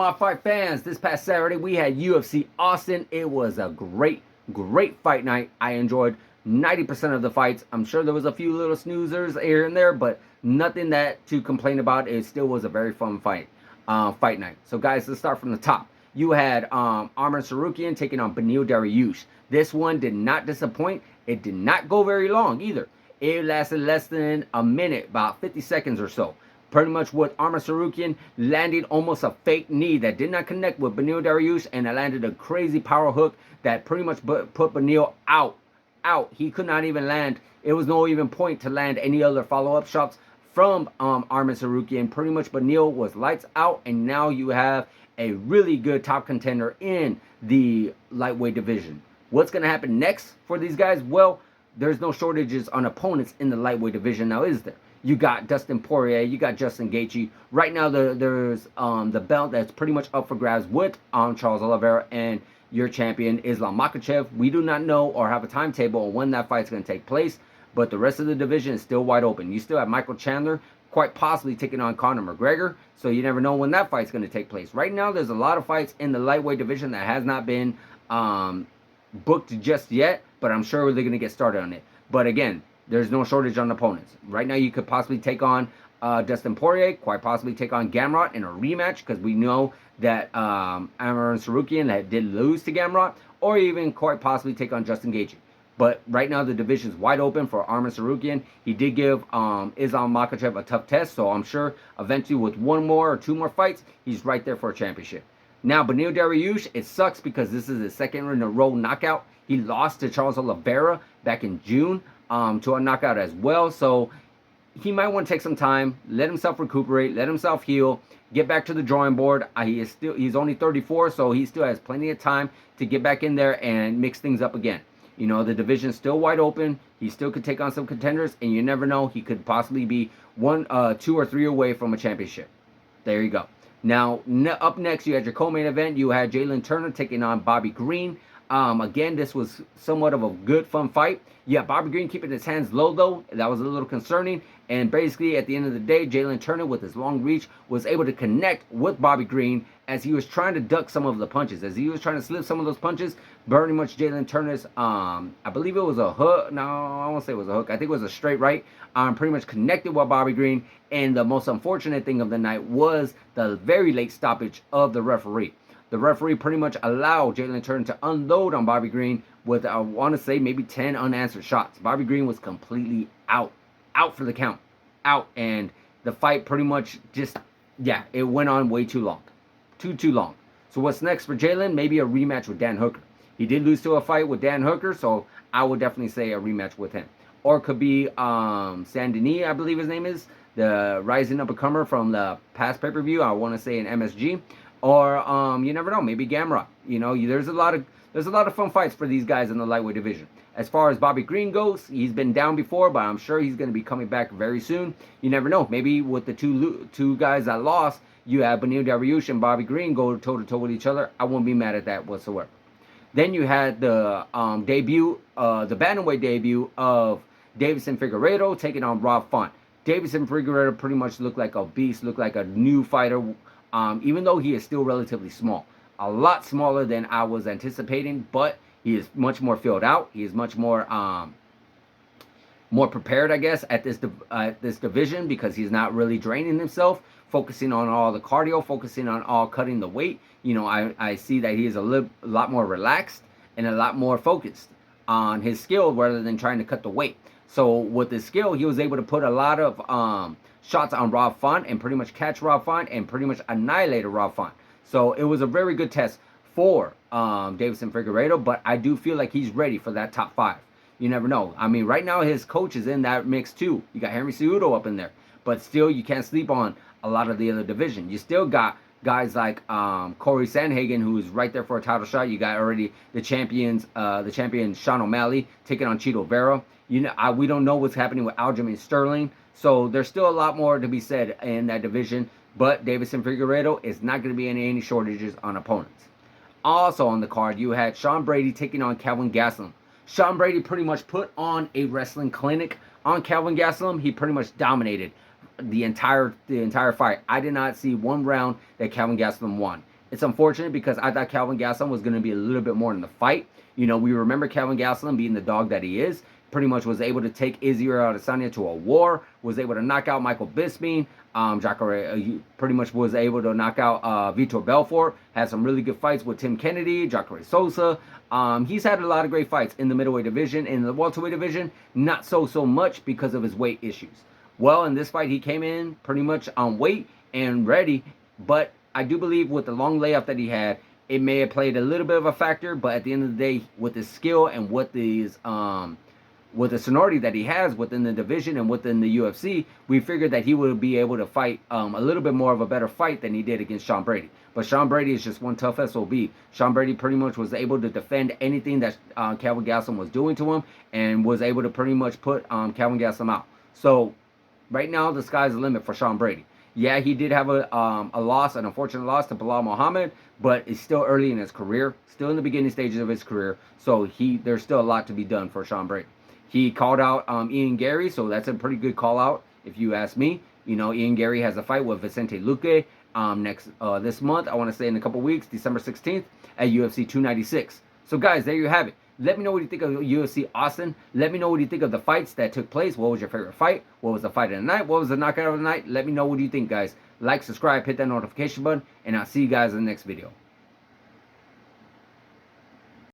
my fight fans? This past Saturday we had UFC Austin. It was a great fight night. I enjoyed 90% of the fights. I'm sure there was a few little snoozers here and there, but nothing that to complain about. It still was a very fun fight night. So guys, let's start from the top. You had Arman Tsarukyan taking on Beneil Dariush. This one did not disappoint. It did not go very long either. It lasted less than a minute, about 50 seconds or so. Pretty much what Arman Tsarukyan landed almost a fake knee that did not connect with Beneil Dariush, and it landed a crazy power hook that pretty much put Beneil out. He could not even land. It was no even point to land any other follow-up shots from Arman Tsarukyan. Pretty much Beneil was lights out, and now you have a really good top contender in the lightweight division. What's going to happen next for these guys? Well, there's no shortages on opponents in the lightweight division now, is there? You got Dustin Poirier, you got Justin Gaethje. Right now, there's the belt that's pretty much up for grabs with Charles Oliveira and your champion Islam Makhachev. We do not know or have a timetable on when that fight's going to take place, but the rest of the division is still wide open. You still have Michael Chandler quite possibly taking on Conor McGregor, so you never know when that fight's going to take place. Right now, there's a lot of fights in the lightweight division that has not been booked just yet, but I'm sure they're going to get started on it. But again, there's no shortage on opponents. Right now, you could possibly take on Dustin Poirier, quite possibly take on Gamrot in a rematch, because we know that Arman Tsarukyan that did lose to Gamrot, or even quite possibly take on Justin Gaethje. But right now, the division is wide open for Arman Tsarukyan. He did give Islam Makhachev a tough test, so I'm sure eventually with one more or two more fights, he's right there for a championship. Now, Beneil Dariush, it sucks because this is his second in a row knockout. He lost to Charles Oliveira back in June to a knockout as well. So he might want to take some time, let himself recuperate, let himself heal, get back to the drawing board. He's only 34, so he still has plenty of time to get back in there and mix things up again. You know, the division's still wide open. He still could take on some contenders, and you never know. He could possibly be 1, 2, or 3 away from a championship. There you go. Now, up next, you had your co-main event. You had Jalen Turner taking on Bobby Green. Again, this was somewhat of a good, fun fight. Yeah, Bobby Green keeping his hands low, though. That was a little concerning. And basically, at the end of the day, Jalen Turner, with his long reach, was able to connect with Bobby Green as he was trying to duck some of the punches. As he was trying to slip some of those punches, very much Jalen Turner's, I believe it was a hook. No, I won't say it was a hook. I think it was a straight right. Pretty much connected with Bobby Green. And the most unfortunate thing of the night was the very late stoppage of the referee. The referee pretty much allowed Jalen Turner to unload on Bobby Green with, I want to say, maybe 10 unanswered shots. Bobby Green was completely out for the count, and the fight pretty much just, yeah, it went on way too long, too long. So what's next for Jalen? Maybe a rematch with Dan Hooker. He did lose to a fight with Dan Hooker, so I would definitely say a rematch with him. Or it could be Saint-Denis, I believe his name is, the rising up-and-comer from the past pay-per-view. I want to say an MSG. Or you never know, maybe Gamrot. You know, there's a lot of fun fights for these guys in the lightweight division. As far as Bobby Green goes, he's been down before, but I'm sure he's going to be coming back very soon. You never know. Maybe with the two guys that lost, you have Beneil Dariush and Bobby Green go toe-to-toe with each other. I won't be mad at that whatsoever. Then you had the debut, the bantamweight debut of Deiveson Figueiredo taking on Rob Font. Deiveson Figueiredo pretty much looked like a beast, looked like a new fighter. Even though he is still relatively small. A lot smaller than I was anticipating, but he is much more filled out. He is much more more prepared, I guess, at this division, because he's not really draining himself, focusing on all the cardio, focusing on all cutting the weight. You know, I see that he is a lot more relaxed and a lot more focused on his skill rather than trying to cut the weight. So with his skill, he was able to put a lot of shots on Rob Font and pretty much catch Rob Font and pretty much annihilate Rob Font. So it was a very good test for Deiveson Figueiredo, but I do feel like he's ready for that top 5. You never know. I mean, right now his coach is in that mix too. You got Henry Cejudo up in there, but still you can't sleep on a lot of the other division. You still got guys like Corey Sandhagen, who's right there for a title shot. You got already the champion Sean O'Malley taking on Chito Vera. You know, we don't know what's happening with Aljamain Sterling. So there's still a lot more to be said in that division, but Deiveson Figueiredo is not going to be any shortages on opponents. Also on the card, you had Sean Brady taking on Kelvin Gastelum. Sean Brady pretty much put on a wrestling clinic on Kelvin Gastelum. He pretty much dominated the entire fight. I did not see one round that Kelvin Gastelum won. It's unfortunate because I thought Calvin Gastelum was going to be a little bit more in the fight. You know, we remember Calvin Gastelum being the dog that he is. Pretty much was able to take Israel Adesanya to a war. Was able to knock out Michael Bisping. Jacare pretty much was able to knock out Vitor Belfort. Had some really good fights with Tim Kennedy, Jacare Souza. He's had a lot of great fights in the middleweight division. In the welterweight division, not so much because of his weight issues. Well, in this fight, he came in pretty much on weight and ready. But I do believe with the long layoff that he had, it may have played a little bit of a factor. But at the end of the day, with his skill and with the seniority that he has within the division and within the UFC, we figured that he would be able to fight a little bit more of a better fight than he did against Sean Brady. But Sean Brady is just one tough SOB. Sean Brady pretty much was able to defend anything that Calvin Gastelum was doing to him and was able to pretty much put Calvin Gastelum out. So right now, the sky's the limit for Sean Brady. Yeah, he did have a loss, an unfortunate loss to Bilal Muhammad, but it's still early in his career, still in the beginning stages of his career. So there's still a lot to be done for Sean Brady. He called out Ian Gary, so that's a pretty good call out, if you ask me. You know, Ian Gary has a fight with Vicente Luque this month. I want to say in a couple weeks, December 16th at UFC 296. So guys, there you have it. Let me know what you think of UFC Austin. Let me know what you think of the fights that took place. What was your favorite fight? What was the fight of the night? What was the knockout of the night? Let me know what you think, guys. Like, subscribe, hit that notification button, and I'll see you guys in the next video.